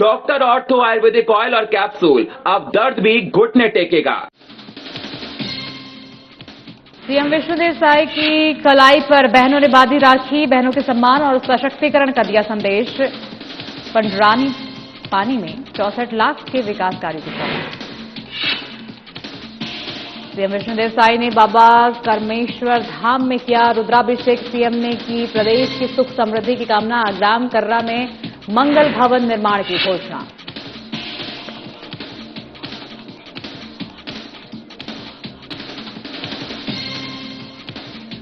Doctor ortho Ayurvedic oil और capsule, अब दर्द भी घुटने टेकेगा। सीएम विष्णुदेव साय की कलाई पर बहनों ने बांधी राखी, बहनों के सम्मान और सशक्तिकरण का दिया संदेश। पंडरानी पानी में 64 लाख के विकास कार्यों की सौगात। सीएम विष्णुदेव साय ने बाबा कर्मेश्वर धाम में किया रुद्राभिषेक। सीएम ने की प्रदेश की सुख समृद्धि की कामना। ग्राम कर्रा में मंगल भवन निर्माण की घोषणा।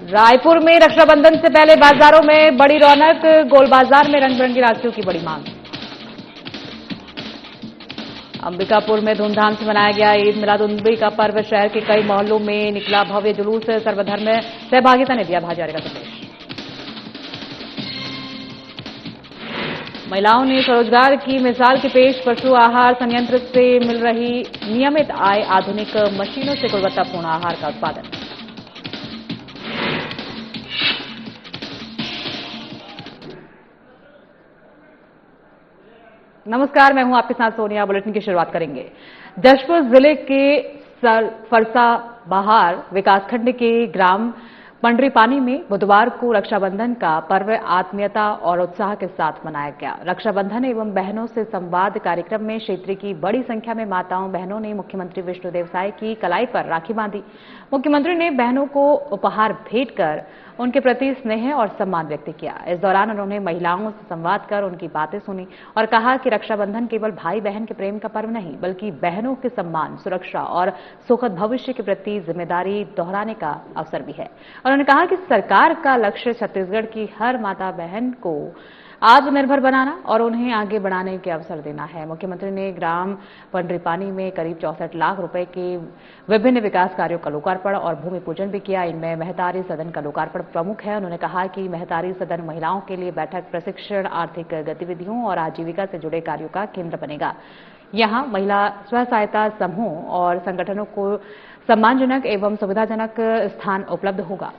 रायपुर में रक्षाबंधन से पहले बाजारों में बड़ी रौनक। गोल बाजार में रंग बिरंगी राखियों की बड़ी मांग। अंबिकापुर में धूमधाम से मनाया गया ईद मिलाद-उन-नबी का पर्व। शहर के कई मोहल्लों में निकला भव्य जुलूस। सर्वधर्म सहभागिता ने दिया भाईचारे का संदेश। महिलाओं ने स्वरोजगार की मिसाल की पेश। पशु आहार संयंत्र से मिल रही नियमित आय। आधुनिक मशीनों से गुणवत्तापूर्ण आहार का उत्पादन। नमस्कार, मैं हूं आपके साथ सोनिया। बुलेटिन की शुरुआत करेंगे। जशपुर जिले के फरसा बहार विकासखंड के ग्राम पंडरीपानी में बुधवार को रक्षाबंधन का पर्व आत्मीयता और उत्साह के साथ मनाया गया। रक्षाबंधन एवं बहनों से संवाद कार्यक्रम में क्षेत्र की बड़ी संख्या में माताओं बहनों ने मुख्यमंत्री विष्णुदेव साय की कलाई पर राखी बांधी। मुख्यमंत्री ने बहनों को उपहार भेंट कर उनके प्रति स्नेह और सम्मान व्यक्त किया। इस दौरान उन्होंने महिलाओं से संवाद कर उनकी बातें सुनी और कहा कि रक्षाबंधन केवल भाई बहन के प्रेम का पर्व नहीं, बल्कि बहनों के सम्मान, सुरक्षा और सुखद भविष्य के प्रति जिम्मेदारी दोहराने का अवसर भी है। उन्होंने कहा कि सरकार का लक्ष्य छत्तीसगढ़ की हर माता बहन को आत्मनिर्भर बनाना और उन्हें आगे बढ़ाने के अवसर देना है। मुख्यमंत्री ने ग्राम पंडरीपानी में करीब 64 लाख रुपए के विभिन्न विकास कार्यों का लोकार्पण और भूमि पूजन भी किया। इनमें महतारी सदन का लोकार्पण प्रमुख है। उन्होंने कहा कि महतारी सदन महिलाओं के लिए बैठक, प्रशिक्षण, आर्थिक गतिविधियों और आजीविका से जुड़े कार्यों का केंद्र बनेगा। यहां महिला स्व सहायता समूह और संगठनों को सम्मानजनक एवं सुविधाजनक स्थान उपलब्ध होगा।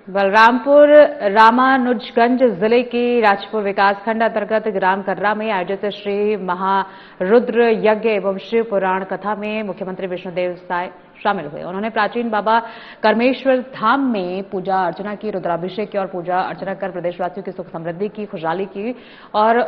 बलरामपुर रामानुजगंज जिले के राजपुर विकासखंड अंतर्गत ग्राम कर्रा में आयोजित श्री महारुद्र यज्ञ एवं शिव पुराण कथा में मुख्यमंत्री विष्णुदेव साय शामिल हुए। उन्होंने प्राचीन बाबा कर्मेश्वर धाम में पूजा अर्चना की, रुद्राभिषेक की और पूजा अर्चना कर प्रदेशवासियों की सुख समृद्धि की, खुशहाली की और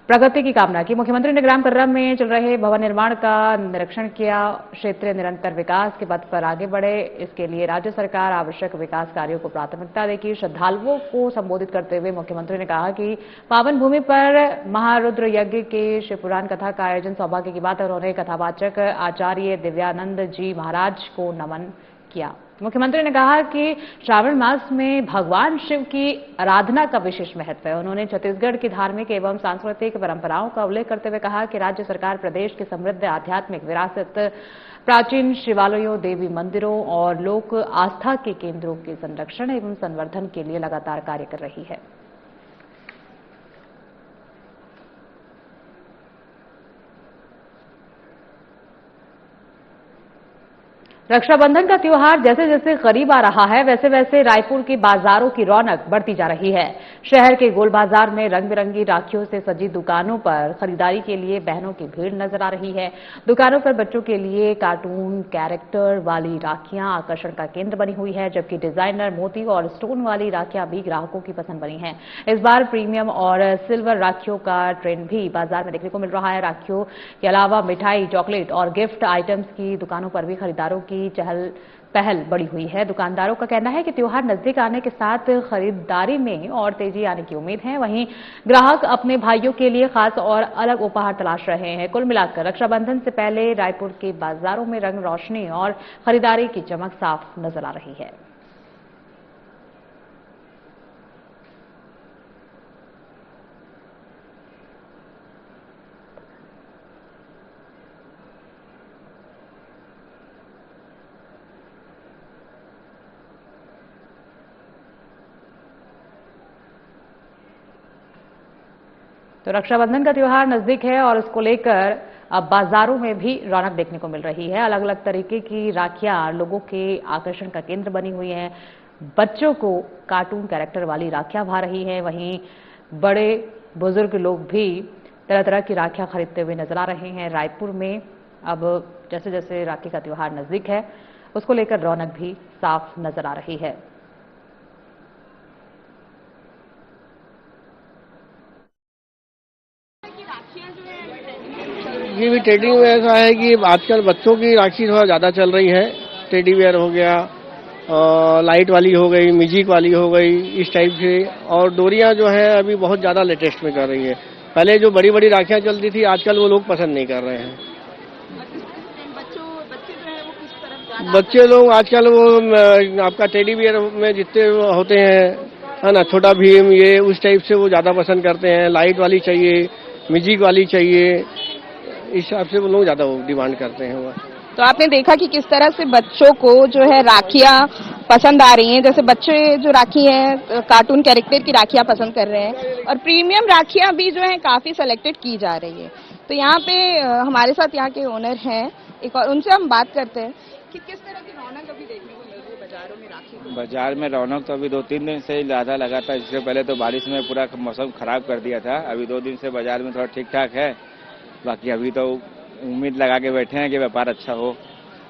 प्रगति की कामना की। मुख्यमंत्री ने ग्राम कर्रा में चल रहे भवन निर्माण का निरीक्षण किया। क्षेत्र निरंतर विकास के पथ पर आगे बढ़े, इसके लिए राज्य सरकार आवश्यक विकास कार्यों को प्राथमिकता देगी। श्रद्धालुओं को संबोधित करते हुए मुख्यमंत्री ने कहा कि पावन भूमि पर महारुद्र यज्ञ के शिवपुराण कथा का आयोजन सौभाग्य की बात है। उन्होंने कथावाचक आचार्य दिव्यानंद जी महाराज को नमन किया। मुख्यमंत्री ने कहा कि श्रावण मास में भगवान शिव की आराधना का विशेष महत्व है। उन्होंने छत्तीसगढ़ की धार्मिक एवं सांस्कृतिक परंपराओं का उल्लेख करते हुए कहा कि राज्य सरकार प्रदेश की समृद्ध आध्यात्मिक विरासत, प्राचीन शिवालयों, देवी मंदिरों और लोक आस्था के केंद्रों के संरक्षण एवं संवर्धन के लिए लगातार कार्य कर रही है। रक्षाबंधन का त्योहार जैसे जैसे करीब आ रहा है, वैसे वैसे रायपुर की बाजारों की रौनक बढ़ती जा रही है। शहर के गोल बाजार में रंग बिरंगी राखियों से सजी दुकानों पर खरीदारी के लिए बहनों की भीड़ नजर आ रही है। दुकानों पर बच्चों के लिए कार्टून कैरेक्टर वाली राखियां आकर्षण का केंद्र बनी हुई है, जबकि डिजाइनर मोती और स्टोन वाली राखियां भी ग्राहकों की पसंद बनी हैं। इस बार प्रीमियम और सिल्वर राखियों का ट्रेंड भी बाजार में देखने को मिल रहा है। राखियों के अलावा मिठाई, चॉकलेट और गिफ्ट आइटम्स की दुकानों पर भी खरीदारों की चहल पहल बढ़ी हुई है। दुकानदारों का कहना है कि त्योहार नजदीक आने के साथ खरीदारी में और तेजी आने की उम्मीद है। वहीं ग्राहक अपने भाइयों के लिए खास और अलग उपहार तलाश रहे हैं। कुल मिलाकर रक्षाबंधन से पहले रायपुर के बाजारों में रंग रोशनी और खरीदारी की चमक साफ नजर आ रही है। तो रक्षाबंधन का त्योहार नजदीक है और इसको लेकर अब बाजारों में भी रौनक देखने को मिल रही है। अलग अलग तरीके की राखियां लोगों के आकर्षण का केंद्र बनी हुई हैं। बच्चों को कार्टून कैरेक्टर वाली राखियां भा रही हैं, वहीं बड़े बुजुर्ग लोग भी तरह तरह की राखियां खरीदते हुए नजर आ रहे हैं। रायपुर में अब जैसे जैसे राखी का त्योहार नजदीक है, उसको लेकर रौनक भी साफ नजर आ रही है। ये भी टेडी में ऐसा है कि आजकल बच्चों की राखी थोड़ा ज़्यादा चल रही है। टेडी बियर हो गया, लाइट वाली हो गई, म्यूजिक वाली हो गई, इस टाइप से। और डोरियां जो है अभी बहुत ज़्यादा लेटेस्ट में कर रही है। पहले जो बड़ी बड़ी राखियां चलती थी आजकल वो लोग पसंद नहीं कर रहे हैं। बच्चे लोग आजकल वो आपका टेडी बियर में जितने होते हैं, है ना, छोटा भीम, ये उस टाइप से वो ज़्यादा पसंद करते हैं। लाइट वाली चाहिए, म्यूजिक वाली चाहिए, इस हिसाब से वो लोग ज्यादा डिमांड करते हैं। वो तो आपने देखा कि किस तरह से बच्चों को जो है राखियां पसंद आ रही हैं। जैसे बच्चे जो राखी हैं कार्टून कैरेक्टर की राखियां पसंद कर रहे हैं और प्रीमियम राखियां भी जो है काफी सेलेक्टेड की जा रही है। तो यहाँ पे हमारे साथ यहाँ के ओनर हैं एक, और उनसे हम बात करते हैं कि किस तरह की रौनक अभी देखने को मिल रही है बाजारों में राखी। बाजार में रौनक तो अभी 2-3 दिन से ही ज़्यादा लगा था। इससे पहले तो बारिश में पूरा मौसम खराब कर दिया था। अभी 2 दिन से बाजार में थोड़ा ठीक ठाक है। बाकी अभी तो उम्मीद लगा के बैठे हैं कि व्यापार अच्छा हो।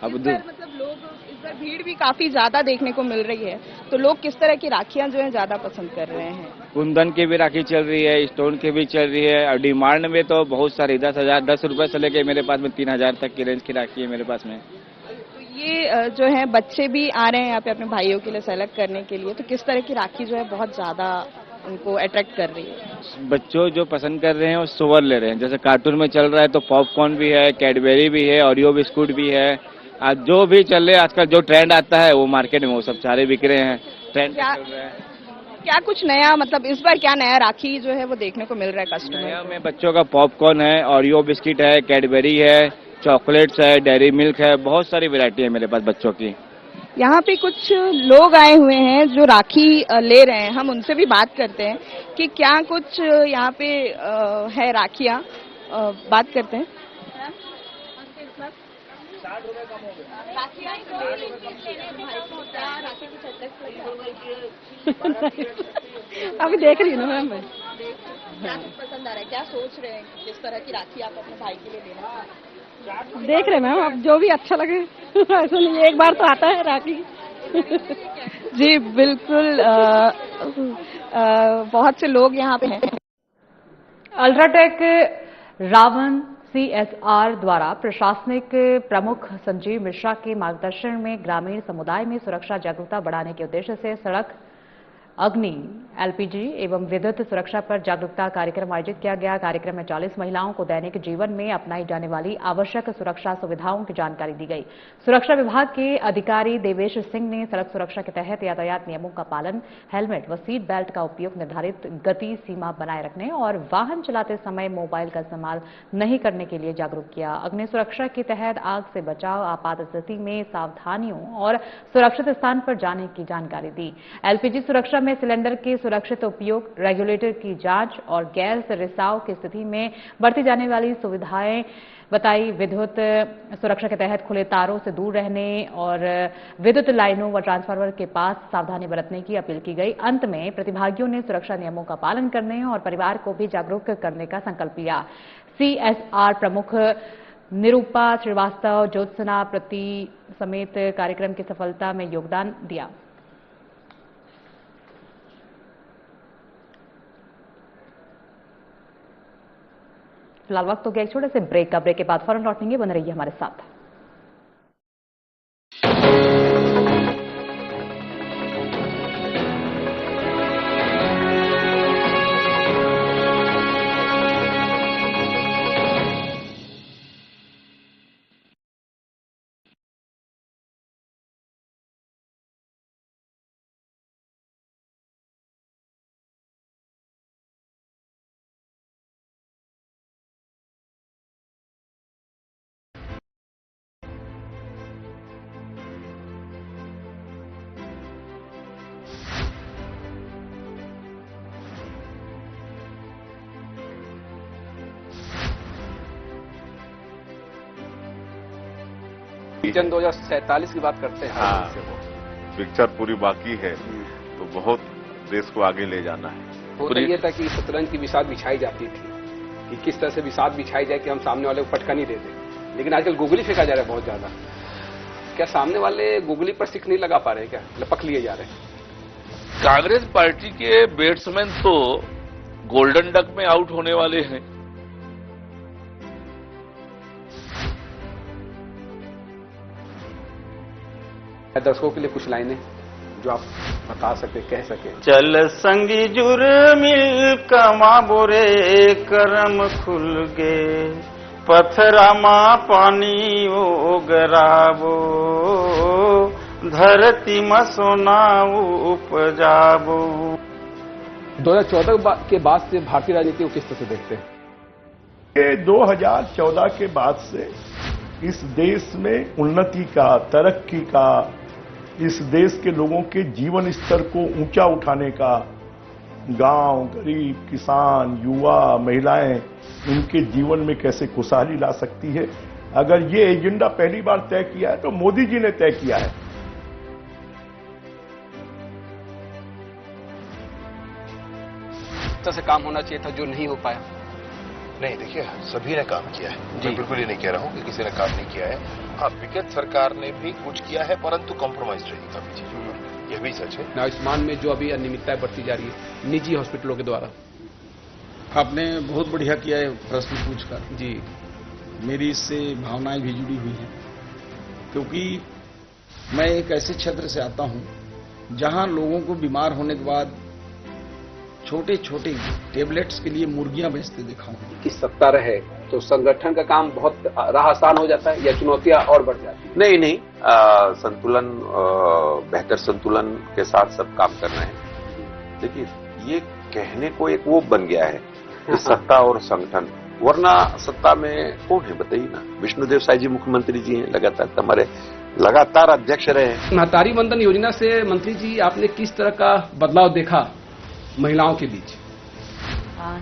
अब मतलब लोग इस बार भीड़ भी काफी ज्यादा देखने को मिल रही है, तो लोग किस तरह की राखियां जो है ज्यादा पसंद कर रहे हैं? कुंदन की भी राखी चल रही है, स्टोन की भी चल रही है और डिमांड में तो बहुत सारी 10 रुपए से लेके मेरे पास में 3000 तक की रेंज की राखी है मेरे पास में। तो ये जो है बच्चे भी आ रहे हैं यहाँ पे अपने भाइयों के लिए सेलेक्ट करने के लिए, तो किस तरह की राखी जो है बहुत ज्यादा उनको अट्रैक्ट कर रही है? बच्चों जो पसंद कर रहे हैं वो सोवर ले रहे हैं। जैसे कार्टून में चल रहा है तो पॉपकॉर्न भी है, कैडबेरी भी है, ओरियो बिस्कुट भी है। आज जो भी चल रहे हैं, आजकल जो ट्रेंड आता है वो मार्केट में वो सब सारे बिक रहे हैं। ट्रेंड चल रहा है। क्या कुछ नया, मतलब इस बार क्या नया राखी जो है वो देखने को मिल रहा है कस्टमर? नया में बच्चों का पॉपकॉर्न है, ओरियो बिस्किट है, कैडबेरी है, चॉकलेट्स है, डेयरी मिल्क है, बहुत सारी वैरायटी है मेरे पास बच्चों की। यहाँ पे कुछ लोग आए हुए हैं जो राखी ले रहे हैं, हम उनसे भी बात करते हैं कि क्या कुछ यहाँ पे है राखियाँ। बात करते हैं। अभी देख रही हूँ ना मैं। क्या पसंद आ रहा है, क्या सोच रहे हैं किस तरह की राखी आप अपने भाई के लिए लेना? देख रहे मैम, अब जो भी अच्छा लगे। ऐसा नहीं, एक बार तो आता है राखी। जी बिल्कुल, बहुत से लोग यहाँ पे हैं। अल्ट्राटेक रावण CSR द्वारा प्रशासनिक प्रमुख संजीव मिश्रा के मार्गदर्शन में ग्रामीण समुदाय में सुरक्षा जागरूकता बढ़ाने के उद्देश्य से सड़क, अग्नि, LPG एवं विद्युत सुरक्षा पर जागरूकता कार्यक्रम आयोजित किया गया। कार्यक्रम में 40 महिलाओं को दैनिक जीवन में अपनाई जाने वाली आवश्यक सुरक्षा सुविधाओं की जानकारी दी गई। सुरक्षा विभाग के अधिकारी देवेश सिंह ने सड़क सुरक्षा के तहत यातायात नियमों का पालन, हेलमेट व सीट बेल्ट का उपयोग, निर्धारित गति सीमा बनाए रखने और वाहन चलाते समय मोबाइल का इस्तेमाल नहीं करने के लिए जागरूक किया। अग्नि सुरक्षा के तहत आग से बचाव, आपात स्थिति में सावधानियों और सुरक्षित स्थान पर जाने की जानकारी दी। LPG सुरक्षा में सिलेंडर के सुरक्षित उपयोग, रेगुलेटर की जांच और गैस रिसाव की स्थिति में बरती जाने वाली सुविधाएं बताई। विद्युत सुरक्षा के तहत खुले तारों से दूर रहने और विद्युत लाइनों व ट्रांसफार्मर के पास सावधानी बरतने की अपील की गई। अंत में प्रतिभागियों ने सुरक्षा नियमों का पालन करने और परिवार को भी जागरूक करने का संकल्प लिया। CSR प्रमुख निरूपा श्रीवास्तव, ज्योत्सना प्रति समेत कार्यक्रम की सफलता में योगदान दिया। फिलहाल वक्त हो गया एक छोटे से ब्रेक का। ब्रेक के बाद फौरन लौटेंगे, बने रहिए हमारे साथ। विजन 2047 की बात करते हैं। हाँ, पिक्चर पूरी बाकी है, तो बहुत देश को आगे ले जाना है। होता ये था कि शतरंज की बिसात बिछाई जाती थी कि किस तरह से बिसात बिछाई जाए कि हम सामने वाले को पटका नहीं दे दें, लेकिन आजकल गुगली फेंका जा रहा है बहुत ज्यादा। क्या सामने वाले गुगली पर सिक्स नहीं लगा पा रहे, क्या लपक लिए जा रहे हैं? कांग्रेस पार्टी के बैट्समैन तो गोल्डन डक में आउट होने वाले हैं। दर्शकों के लिए कुछ लाइनें जो आप बता सके, कह सके। चल संगी जुर मिल कमा बोरे करम खुल गे, पथरा मां पानी ओ गराबो, धरती में सोना उपजाबो। 2014 के बाद से भारतीय राजनीति को किस तरह से देखते हैं? 2014 के बाद से इस देश में उन्नति का, तरक्की का, इस देश के लोगों के जीवन स्तर को ऊंचा उठाने का, गांव, गरीब, किसान, युवा, महिलाएं, इनके जीवन में कैसे खुशहाली ला सकती है, अगर ये एजेंडा पहली बार तय किया है तो मोदी जी ने तय किया है। तरह से काम होना चाहिए था जो नहीं हो पाया। नहीं, देखिए सभी ने काम किया है, मैं बिल्कुल ही नहीं कह रहा हूं कि किसी ने काम नहीं किया है। हाँ, विगत सरकार ने भी कुछ किया है, परंतु कॉम्प्रोमाइज रही काफी चीजों पर, यह भी सच है। आयुष्मान में जो अभी अनियमितताएं बढ़ती जा रही है निजी हॉस्पिटलों के द्वारा। आपने बहुत बढ़िया किया है प्रश्न पूछकर जी। मेरी इससे भावनाएं भी जुड़ी हुई हैं, क्योंकि मैं एक ऐसे क्षेत्र से आता हूं जहां लोगों को बीमार होने के बाद छोटे छोटे टेबलेट्स के लिए मुर्गियां बेचते देखा हूं। कि सत्ता रहे तो संगठन का काम बहुत राह आसान हो जाता है या चुनौतियां और बढ़ जाती है? नहीं, संतुलन, बेहतर संतुलन के साथ सब काम करना है। देखिए, ये कहने को एक वो बन गया है कि सत्ता और संगठन, वरना सत्ता में कौन है बताइए ना। विष्णुदेव साई जी मुख्यमंत्री जी हैं, लगातार अध्यक्ष रहे। महतारी वंदन योजना से मंत्री जी आपने किस तरह का बदलाव देखा महिलाओं के बीच?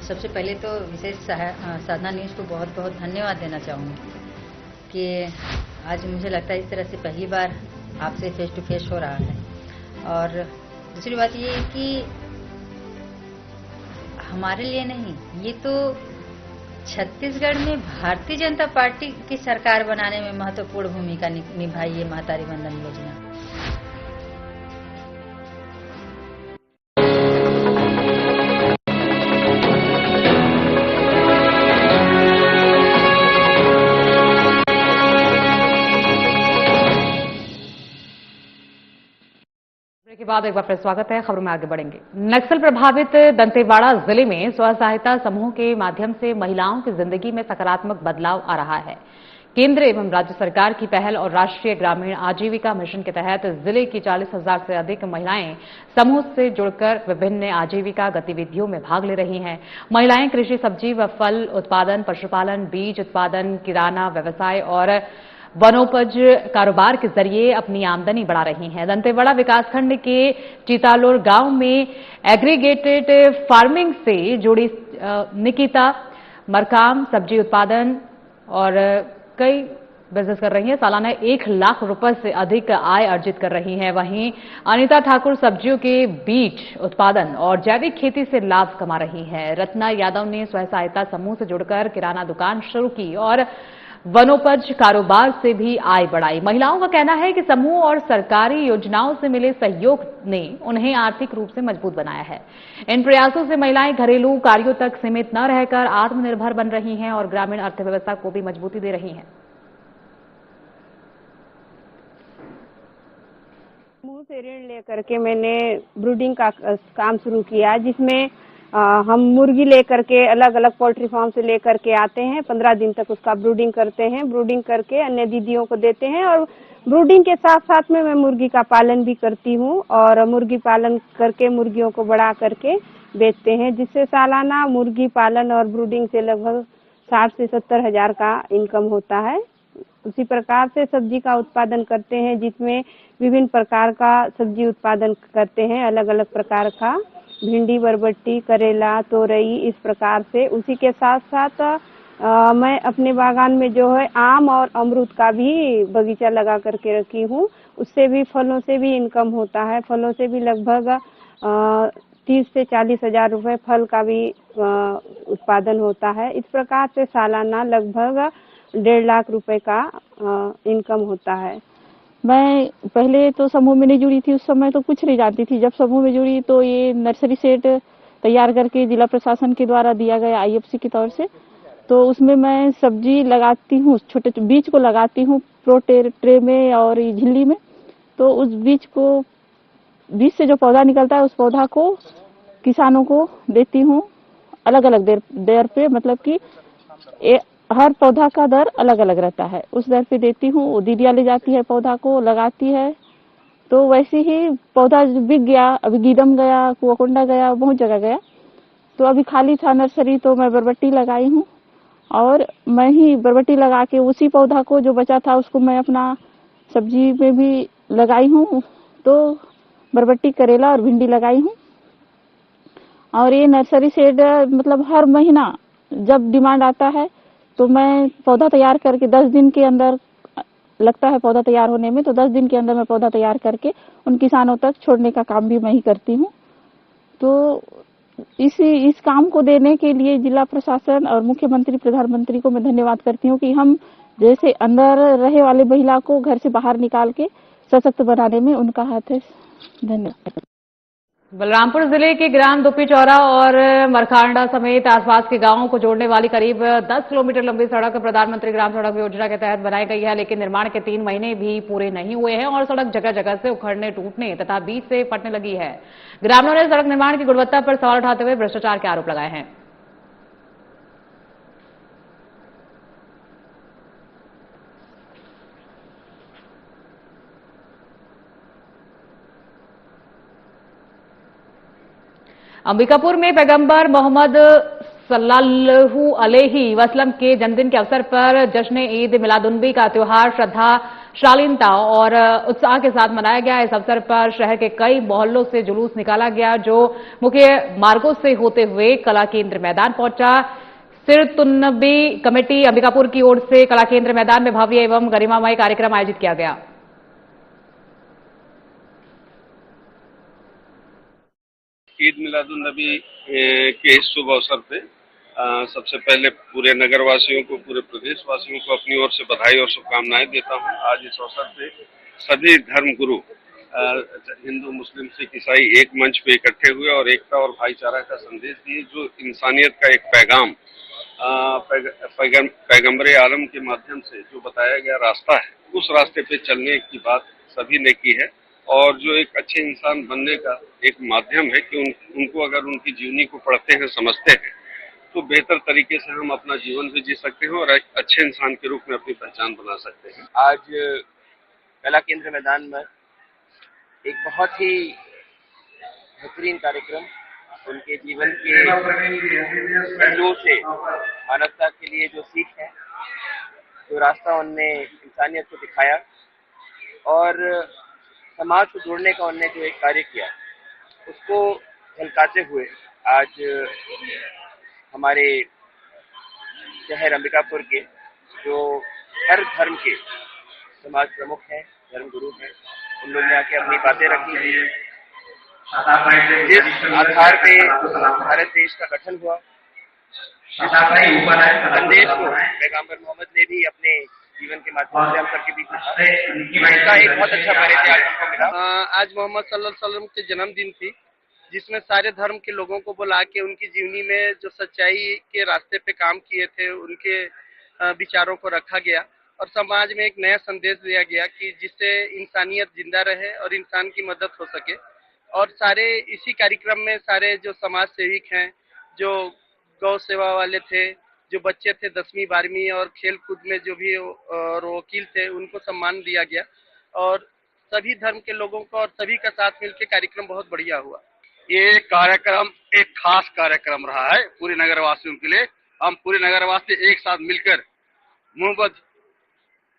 सबसे पहले तो विशेष साधना न्यूज को बहुत बहुत धन्यवाद देना चाहूँगी कि आज मुझे लगता है इस तरह से पहली बार आपसे फेस टू फेस हो रहा है। और दूसरी बात ये है कि हमारे लिए नहीं, ये तो छत्तीसगढ़ में भारतीय जनता पार्टी की सरकार बनाने में महत्वपूर्ण भूमिका निभाई है महतारी वंदन योजना। के बाद एक बार फिर स्वागत है। खबरों में आगे बढ़ेंगे। नक्सल प्रभावित दंतेवाड़ा जिले में स्व सहायता समूह के माध्यम से महिलाओं की जिंदगी में सकारात्मक बदलाव आ रहा है। केंद्र एवं राज्य सरकार की पहल और राष्ट्रीय ग्रामीण आजीविका मिशन के तहत जिले की 40,000 से अधिक महिलाएं समूह से जुड़कर विभिन्न आजीविका गतिविधियों में भाग ले रही हैं। महिलाएं कृषि, सब्जी व फल उत्पादन, पशुपालन, बीज उत्पादन, किराना व्यवसाय और वनोपज कारोबार के जरिए अपनी आमदनी बढ़ा रही हैं। दंतेवाड़ा विकासखंड के चितालोर गांव में एग्रीगेटेड फार्मिंग से जुड़ी निकिता मरकाम सब्जी उत्पादन और कई बिजनेस कर रही हैं। सालाना 1 लाख रुपए से अधिक आय अर्जित कर रही हैं। वहीं अनिता ठाकुर सब्जियों के बीज उत्पादन और जैविक खेती से लाभ कमा रही हैं। रत्ना यादव ने स्वयं सहायता समूह से जुड़कर किराना दुकान शुरू की और वनोपज कारोबार से भी आय बढ़ाई। महिलाओं का कहना है कि समूह और सरकारी योजनाओं से मिले सहयोग ने उन्हें आर्थिक रूप से मजबूत बनाया है। इन प्रयासों से महिलाएं घरेलू कार्यों तक सीमित न रहकर आत्मनिर्भर बन रही हैं और ग्रामीण अर्थव्यवस्था को भी मजबूती दे रही हैं। समूह से ऋण लेकर के मैंने ब्रूडिंग का काम शुरू किया, जिसमें हम मुर्गी लेकर के अलग अलग पोल्ट्री फार्म से लेकर के आते हैं। 15 दिन तक उसका ब्रूडिंग करते हैं। ब्रूडिंग करके अन्य दीदियों को देते हैं और ब्रूडिंग के साथ साथ में मैं मुर्गी का पालन भी करती हूँ और मुर्गी पालन करके मुर्गियों को बढ़ा करके बेचते हैं, जिससे सालाना मुर्गी पालन और ब्रूडिंग से लगभग 60 से 70 हजार का इनकम होता है। उसी प्रकार से सब्जी का उत्पादन करते हैं, जिसमें विभिन्न प्रकार का सब्जी उत्पादन करते हैं, अलग अलग प्रकार का भिंडी, बरबट्टी, करेला, तोरई, इस प्रकार से। उसी के साथ साथ मैं अपने बागान में जो है आम और अमरूद का भी बगीचा लगा करके रखी हूँ। उससे भी फलों से भी इनकम होता है। फलों से भी लगभग 30 से 40 हजार रुपए फल का भी उत्पादन होता है। इस प्रकार से सालाना लगभग 1.5 लाख रुपए का इनकम होता है। मैं पहले तो समूह में नहीं जुड़ी थी, उस समय तो कुछ नहीं जानती थी। जब समूह में जुड़ी तो ये नर्सरी सेट तैयार करके जिला प्रशासन के द्वारा दिया गया IFC के तौर से, तो उसमें मैं सब्जी लगाती हूँ, छोटे बीज को लगाती हूँ प्रो ट्रे में और झिल्ली में। तो उस बीज से जो पौधा निकलता है उस पौधा को किसानों को देती हूँ अलग अलग दर पे, मतलब कि हर पौधा का दर अलग अलग रहता है, उस दर पे देती हूँ। वो दीदियाँ ले जाती है पौधा को, लगाती है। तो वैसे ही पौधा बिक गया, अभी गीदम गया, कुआकोंडा गया, बहुत जगह गया। तो अभी खाली था नर्सरी, तो मैं बरबट्टी लगाई हूँ और मैं ही बरबट्टी लगा के उसी पौधा को जो बचा था उसको मैं अपना सब्जी में भी लगाई हूँ। तो बरबट्टी, करेला और भिंडी लगाई हूँ। और ये नर्सरी सेट मतलब हर महीना जब डिमांड आता है तो मैं पौधा तैयार करके 10 दिन के अंदर लगता है पौधा तैयार होने में, तो 10 दिन के अंदर मैं पौधा तैयार करके उन किसानों तक छोड़ने का काम भी मैं ही करती हूँ। तो इस काम को देने के लिए जिला प्रशासन और मुख्यमंत्री, प्रधानमंत्री को मैं धन्यवाद करती हूँ कि हम जैसे अंदर रहे वाले महिला को घर से बाहर निकाल के सशक्त बनाने में उनका हाथ है। धन्यवाद। बलरामपुर जिले के ग्राम दुप्पीचौरा और मरखांडा समेत आसपास के गांवों को जोड़ने वाली करीब 10 किलोमीटर लंबी सड़क प्रधानमंत्री ग्राम सड़क योजना के तहत बनाई गई है, लेकिन निर्माण के 3 महीने भी पूरे नहीं हुए हैं और सड़क जगह जगह से उखड़ने, टूटने तथा बीच से फटने लगी है। ग्रामीणों ने सड़क निर्माण की गुणवत्ता पर सवाल उठाते हुए भ्रष्टाचार के आरोप लगाए हैं। अंबिकापुर में पैगंबर मोहम्मद सल्लल्लाहु अलैहि वसल्लम के जन्मदिन के अवसर पर जश्न ईद मिलादुन्नबी का त्योहार श्रद्धा, शालीनता और उत्साह के साथ मनाया गया। इस अवसर पर शहर के कई मोहल्लों से जुलूस निकाला गया जो मुख्य मार्गों से होते हुए कला केंद्र मैदान पहुंचा। सिरतुन्नबी कमेटी अंबिकापुर की ओर से कला केंद्र मैदान में भव्य एवं गरिमामय कार्यक्रम आयोजित किया गया। ईद मिलादुन्नबी के इस शुभ अवसर पे सबसे पहले पूरे नगरवासियों को, पूरे प्रदेशवासियों को अपनी ओर से बधाई और शुभकामनाएं देता हूं। आज इस अवसर पे सभी धर्मगुरु हिंदू, मुस्लिम, सिख, ईसाई एक मंच पे इकट्ठे हुए और एकता और भाईचारा का संदेश दिए। जो इंसानियत का एक पैगाम पैगंबर आलम के माध्यम से जो बताया गया रास्ता है, उस रास्ते पे चलने की बात सभी ने की है। और जो एक अच्छे इंसान बनने का एक माध्यम है कि उनको अगर उनकी जीवनी को पढ़ते हैं, समझते हैं, तो बेहतर तरीके से हम अपना जीवन भी जी सकते हैं और एक अच्छे इंसान के रूप में अपनी पहचान बना सकते हैं। आज कला केंद्र मैदान में एक बहुत ही बेहतरीन कार्यक्रम, उनके जीवन के पहलुओं से मानवता के लिए जो सीख है, जो रास्ता उनने इंसानियत को दिखाया और समाज को जोड़ने का उन्होंने जो एक कार्य किया, उसको झलकाते हुए आज हमारे शहर अंबिकापुर के जो हर धर्म के समाज प्रमुख हैं, धर्मगुरु हैं, उन लोगों ने आके अपनी बातें रखी। जिस आधार पे भारत देश का गठन हुआ, संदेश को पैगंबर मोहम्मद ने भी अपने जीवन के माध्यम से हम सबके बीच इसका एक बहुत अच्छा परिचय हमको मिला। आज मोहम्मद सल्लल्लाहु अलैहि वसल्लम के जन्मदिन थी, जिसमें सारे धर्म के लोगों को बुला के उनकी जीवनी में जो सच्चाई के रास्ते पे काम किए थे, उनके विचारों को रखा गया और समाज में एक नया संदेश दिया गया कि जिससे इंसानियत जिंदा रहे और इंसान की मदद हो सके। और सारे इसी कार्यक्रम में सारे जो समाज सेविक हैं, जो गौ सेवा वाले थे, जो बच्चे थे 10वीं 12वीं और खेल कूद में जो भी वकील थे, उनको सम्मान दिया गया और सभी धर्म के लोगों को और सभी का साथ मिलकर कार्यक्रम बहुत बढ़िया हुआ। ये कार्यक्रम एक खास कार्यक्रम रहा है पूरे नगरवासियों के लिए। हम पूरे नगरवासी एक साथ मिलकर मोहम्मद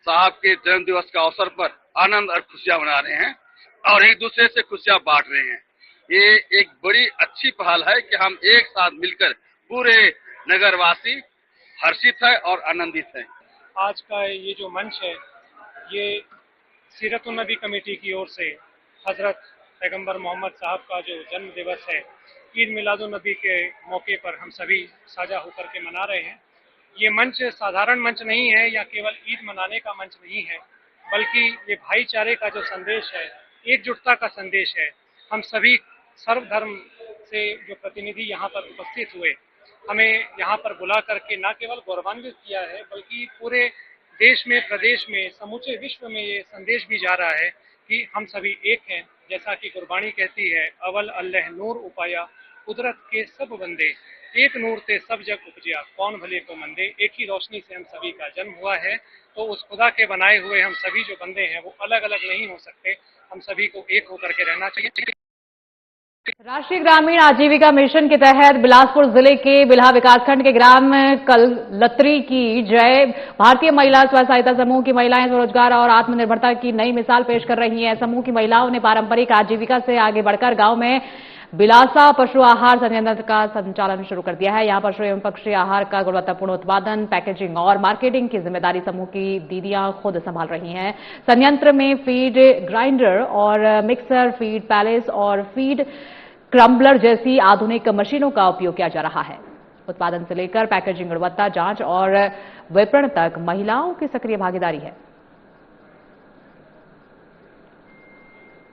साहब के जन्म दिवस का अवसर पर आनंद और खुशियां मना रहे हैं और एक दूसरे से खुशियां बांट रहे हैं। ये एक बड़ी अच्छी पहल है कि हम एक साथ मिलकर पूरे नगरवासी हर्षित है और आनंदित है। आज का ये जो मंच है ये सीरत-उन-नबी कमेटी की ओर से हजरत पैगंबर मोहम्मद साहब का जो जन्म दिवस है ईद मिलादुन-नबी के मौके पर हम सभी साझा होकर के मना रहे हैं। ये मंच साधारण मंच नहीं है या केवल ईद मनाने का मंच नहीं है, बल्कि ये भाईचारे का जो संदेश है, एकजुटता का संदेश है। हम सभी सर्वधर्म से जो प्रतिनिधि यहाँ पर उपस्थित हुए, हमें यहाँ पर बुला करके न केवल गौरवान्वित किया है, बल्कि पूरे देश में, प्रदेश में, समूचे विश्व में ये संदेश भी जा रहा है कि हम सभी एक हैं। जैसा कि गुरबाणी कहती है, अवल अल्लाह नूर उपाया, कुदरत के सब बंदे, एक नूर ते सब जग उपजिया, कौन भले को मंदे। एक ही रोशनी से हम सभी का जन्म हुआ है, तो उस खुदा के बनाए हुए हम सभी जो बंदे हैं वो अलग अलग नहीं हो सकते। हम सभी को एक होकर के रहना चाहिए। राष्ट्रीय ग्रामीण आजीविका मिशन के तहत बिलासपुर जिले के बिल्हा विकासखंड के ग्राम कललत्री की जय भारतीय महिला स्व सहायता समूह की महिलाएं स्वरोजगार और आत्मनिर्भरता की नई मिसाल पेश कर रही हैं। समूह की महिलाओं ने पारंपरिक आजीविका से आगे बढ़कर गांव में बिलासा पशु आहार संयंत्र का संचालन शुरू कर दिया है। यहां पशु एवं पक्षी आहार का गुणवत्तापूर्ण उत्पादन, पैकेजिंग और मार्केटिंग की जिम्मेदारी समूह की दीदियां खुद संभाल रही हैं। संयंत्र में फीड ग्राइंडर और मिक्सर, फीड पैलेस और फीड क्रम्बलर जैसी आधुनिक मशीनों का उपयोग किया जा रहा है। उत्पादन से लेकर पैकेजिंग, गुणवत्ता जांच और विपणन तक महिलाओं की सक्रिय भागीदारी है।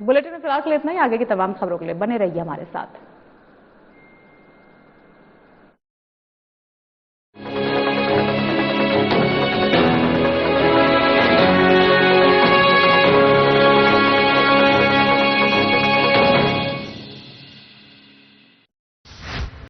बुलेटिन में फिलहाल के लिए इतना ही। आगे की तमाम खबरों के लिए बने रहिए हमारे साथ।